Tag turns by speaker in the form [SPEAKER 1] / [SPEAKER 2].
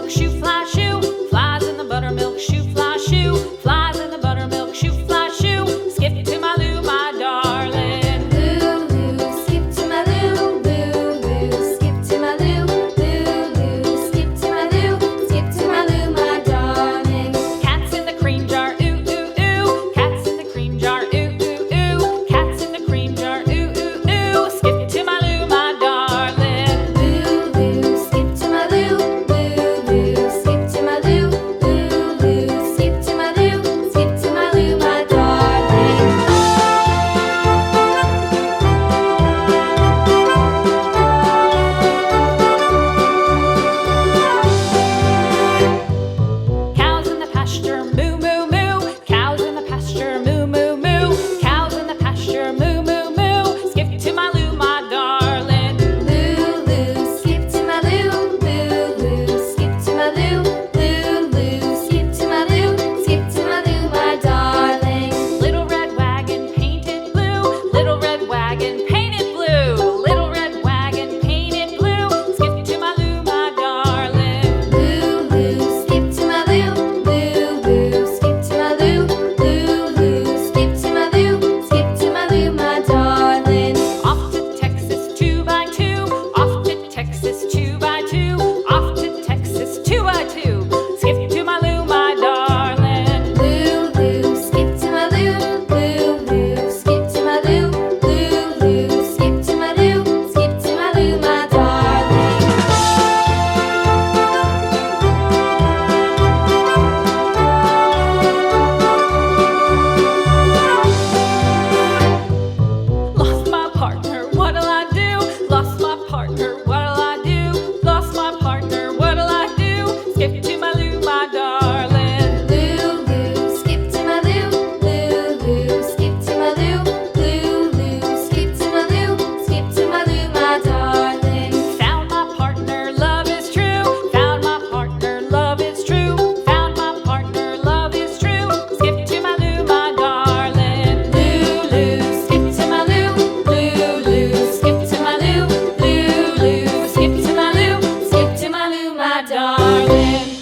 [SPEAKER 1] buttermilk shoe, fly shoe. Flies in the buttermilk shoe, fly shoe. Flies in the buttermilk shoe, fly shoe. Skip to my Lou, my darling.
[SPEAKER 2] Lou, skip to my Lou, Lou, skip to my Lou, Lou, skip to my Lou, skip to my Lou, my darling.
[SPEAKER 1] Cats in the cream jar, ooh, ooh, ooh. Cats in the cream jar, ooh, ooh, ooh. Cats in the cream jar, ooh, ooh, ooh. Skip to my Lou, my darling.
[SPEAKER 2] Lou, skip to my Lou, Lou, skip to my Lou, Lou, skip to my Lou, skip to my Lou, my darling.
[SPEAKER 1] Cows in the pasture, moo, moo, moo. Cows in the pasture, moo, moo, moo. Cows in the pasture, moo, moo, moo. Skip to my Lou, my darling.
[SPEAKER 2] Lou, skip to my Lou, Lou, skip to my Lou, Lou, skip to my Lou, skip to my Lou, my darling.
[SPEAKER 1] Little red wagon painted blue. Little red wagon painted blue. Little red wagon painted blue. Skip to my Lou, my darling.
[SPEAKER 2] Lou, skip to my Lou, Lou, skip to my Lou, Lou, skip to my Lou, skip to my Lou, my darling.
[SPEAKER 1] Off to Texas 2x2. Off to Texas 2x2. Off to Texas 2x2. Skip to my Lou, my darling.
[SPEAKER 2] Lou, skip to my Lou, Lou, skip to my Lou, Lou, skip to my Lou, skip to my Lou, my darling.
[SPEAKER 1] Lost my partner, what'll I do? Lost my partner, what'll I do? Lost my partner, what'll I do? Skip to my Lou, my darling.
[SPEAKER 2] Lou, skip to my Lou, Lou, skip to my Lou, Lou, skip to my Lou, skip to my Lou, my darling.
[SPEAKER 1] Found my partner, love is true. Found my partner, love is true. Found my partner, love is true. Skip to my Lou, my darling.
[SPEAKER 2] Lou, skip to my Lou, Lou, skip to my Lou, Lou, skip to my Lou, skip to my Lou, my darling.